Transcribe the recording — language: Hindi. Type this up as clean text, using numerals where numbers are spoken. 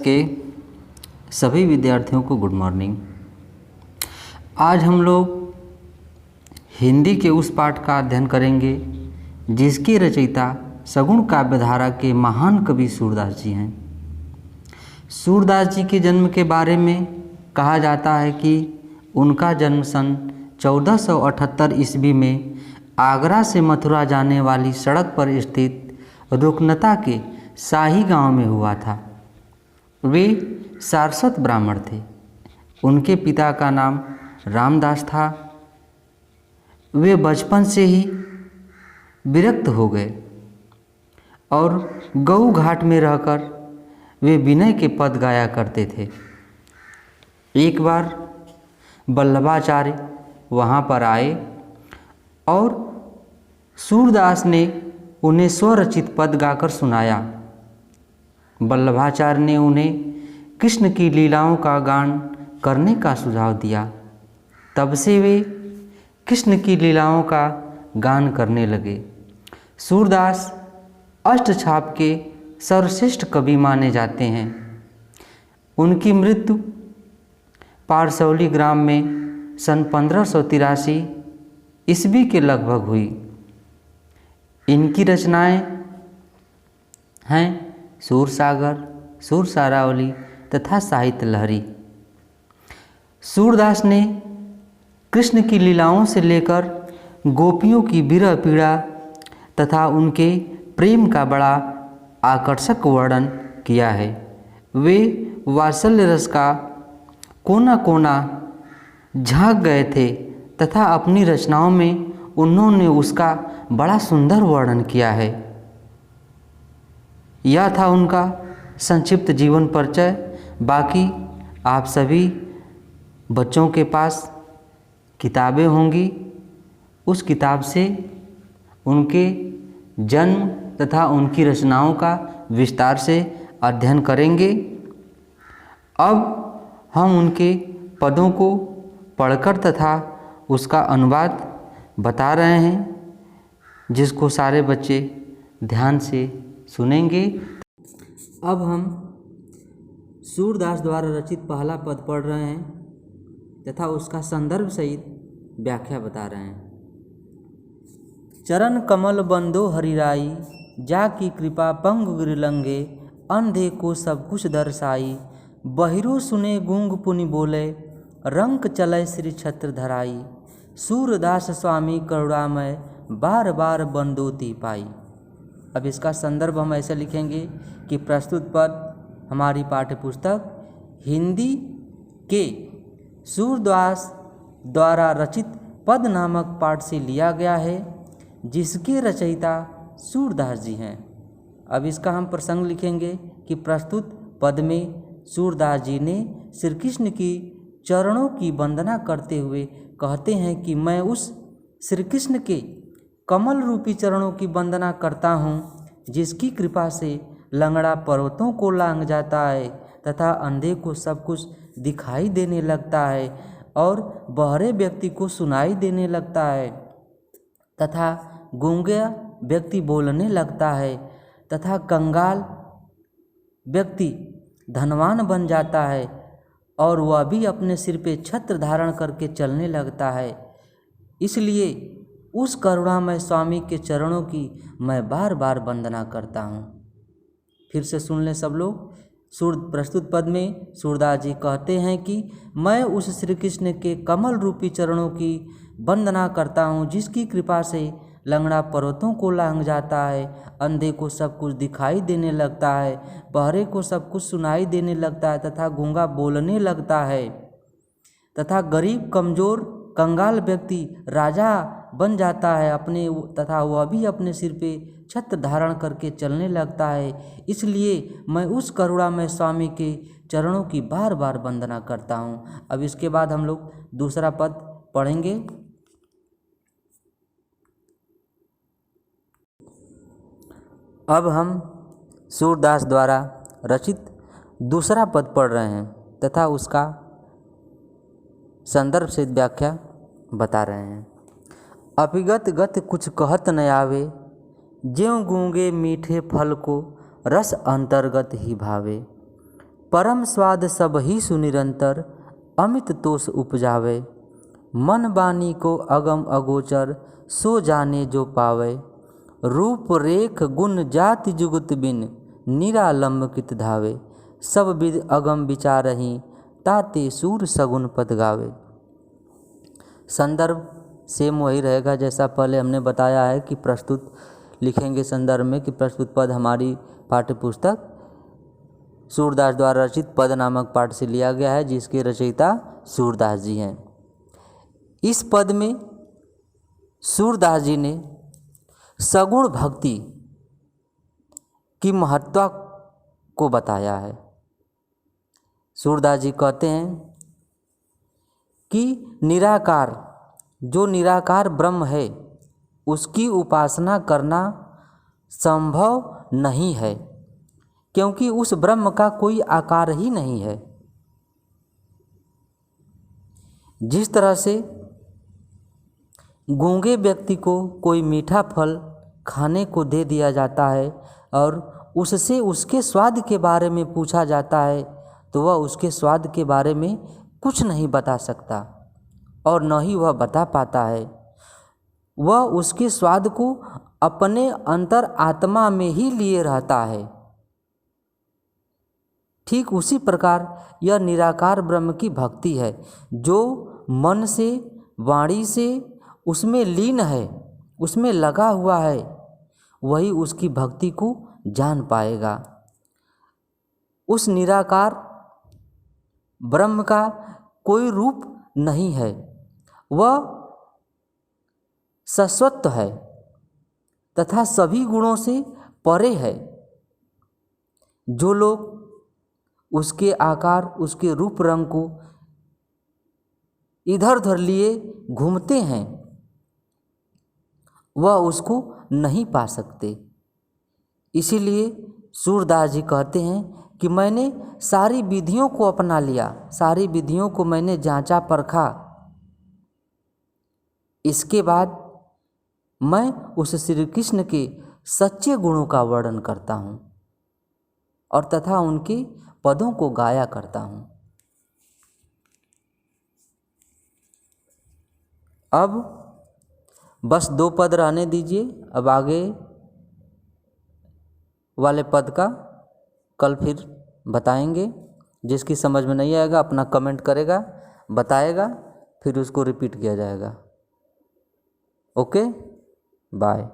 के सभी विद्यार्थियों को गुड मॉर्निंग। आज हम लोग हिंदी के उस पाठ का अध्ययन करेंगे जिसके रचयिता सगुण काव्यधारा के महान कवि सूरदास जी हैं। सूरदास जी के जन्म के बारे में कहा जाता है कि उनका जन्म सन 1478 ईस्वी में आगरा से मथुरा जाने वाली सड़क पर स्थित रुकनता के शाही गांव में हुआ था। वे सारस्वत ब्राह्मण थे। उनके पिता का नाम रामदास था। वे बचपन से ही विरक्त हो गए और गऊ घाट में रहकर वे विनय के पद गाया करते थे। एक बार वल्लभाचार्य वहाँ पर आए और सूरदास ने उन्हें स्वरचित पद गाकर सुनाया। वल्लभाचार्य ने उन्हें कृष्ण की लीलाओं का गान करने का सुझाव दिया। तब से वे कृष्ण की लीलाओं का गान करने लगे। सूरदास अष्टछाप के सर्वश्रेष्ठ कवि माने जाते हैं। उनकी मृत्यु पारसौली ग्राम में सन 1583 ईस्वी के लगभग हुई। इनकी रचनाएं हैं सूरसागर, सूरसारावली तथा साहित्य लहरी। सूरदास ने कृष्ण की लीलाओं से लेकर गोपियों की विरह पीड़ा तथा उनके प्रेम का बड़ा आकर्षक वर्णन किया है। वे वात्सल्य रस का कोना कोना झांक गए थे तथा अपनी रचनाओं में उन्होंने उसका बड़ा सुंदर वर्णन किया है। यह था उनका संक्षिप्त जीवन परिचय। बाकी आप सभी बच्चों के पास किताबें होंगी। उस किताब से उनके जन्म तथा उनकी रचनाओं का विस्तार से अध्ययन करेंगे। अब हम उनके पदों को पढ़कर तथा उसका अनुवाद बता रहे हैं, जिसको सारे बच्चे ध्यान से सुनेंगे। अब हम सूरदास द्वारा रचित पहला पद पढ़ रहे हैं तथा उसका संदर्भ सहित व्याख्या बता रहे हैं। चरण कमल बंदो हरिराई, जा की कृपा पंग गिरलंगे, अंधे को सब कुछ दर्शाई, बहिरो सुने गूंग पुनि बोले, रंक चलय श्री छत्र धराई, सूरदास स्वामी करुणामय, बार बार बंदोती पाई। अब इसका संदर्भ हम ऐसे लिखेंगे कि प्रस्तुत पद हमारी पाठ्य पुस्तक हिंदी के सूरदास द्वारा रचित पद नामक पाठ से लिया गया है, जिसके रचयिता सूरदास जी हैं। अब इसका हम प्रसंग लिखेंगे कि प्रस्तुत पद में सूरदास जी ने श्री कृष्ण की चरणों की वंदना करते हुए कहते हैं कि मैं उस श्री कृष्ण के कमल रूपी चरणों की वंदना करता हूँ, जिसकी कृपा से लंगड़ा पर्वतों को लांघ जाता है तथा अंधे को सब कुछ दिखाई देने लगता है और बहरे व्यक्ति को सुनाई देने लगता है तथा गूंगा व्यक्ति बोलने लगता है तथा कंगाल व्यक्ति धनवान बन जाता है और वह भी अपने सिर पे छत्र धारण करके चलने लगता है। इसलिए उस करुणामय स्वामी के चरणों की मैं बार बार वंदना करता हूँ। फिर से सुन लें सब लोग। प्रस्तुत पद में सूरदास जी कहते हैं कि मैं उस श्री कृष्ण के कमल रूपी चरणों की वंदना करता हूँ, जिसकी कृपा से लंगड़ा पर्वतों को लांघ जाता है, अंधे को सब कुछ दिखाई देने लगता है, बहरे को सब कुछ सुनाई देने लगता है तथा गूंगा बोलने लगता है तथा गरीब कमजोर कंगाल व्यक्ति राजा बन जाता है अपने तथा वह भी अपने सिर पे छत्र धारण करके चलने लगता है। इसलिए मैं उस करुणामय स्वामी के चरणों की बार बार वंदना करता हूँ। अब इसके बाद हम लोग दूसरा पद पढ़ेंगे। अब हम सूरदास द्वारा रचित दूसरा पद पढ़ रहे हैं तथा उसका संदर्भ से व्याख्या बता रहे हैं। अपिगत गत कुछ कहत न आवे, ज्यों गूंगे मीठे फल को रस अंतर्गत ही भावे। परम स्वाद सब ही सुनिरंतर, अमित तोष उपजावे। मन वाणी को अगम अगोचर, सो जाने जो पावे। रूप रेख गुण जाति जुगत बिन, निरालंब कित धावे। सब विद अगम विचारहि, ताते सूर सगुन पद गावे। संदर्भ सेम वही रहेगा जैसा पहले हमने बताया है कि प्रस्तुत लिखेंगे संदर्भ में कि प्रस्तुत पद हमारी पाठ्यपुस्तक सूरदास द्वारा रचित पद नामक पाठ से लिया गया है, जिसके रचयिता सूरदास जी हैं। इस पद में सूरदास जी ने सगुण भक्ति की महत्ता को बताया है। सूरदास जी कहते हैं कि निराकार, जो निराकार ब्रह्म है उसकी उपासना करना संभव नहीं है, क्योंकि उस ब्रह्म का कोई आकार ही नहीं है। जिस तरह से गूंगे व्यक्ति को कोई मीठा फल खाने को दे दिया जाता है और उससे उसके स्वाद के बारे में पूछा जाता है तो वह उसके स्वाद के बारे में कुछ नहीं बता सकता और न ही वह बता पाता है। वह उसके स्वाद को अपने अंतर आत्मा में ही लिए रहता है। ठीक उसी प्रकार यह निराकार ब्रह्म की भक्ति है। जो मन से, वाणी से उसमें लीन है, उसमें लगा हुआ है, वही उसकी भक्ति को जान पाएगा। उस निराकार ब्रह्म का कोई रूप नहीं है, वह शाश्वत है तथा सभी गुणों से परे है। जो लोग उसके आकार, उसके रूप रंग को इधर उधर लिए घूमते हैं, वह उसको नहीं पा सकते। इसीलिए सूरदास जी कहते हैं कि मैंने सारी विधियों को अपना लिया, सारी विधियों को मैंने जांचा परखा, इसके बाद मैं उस श्री कृष्ण के सच्चे गुणों का वर्णन करता हूँ और तथा उनके पदों को गाया करता हूँ। अब बस 2 पद रहने दीजिए, अब आगे वाले पद का कल फिर बताएंगे। जिसकी समझ में नहीं आएगा अपना कमेंट करेगा, बताएगा, फिर उसको रिपीट किया जाएगा। Okay, bye.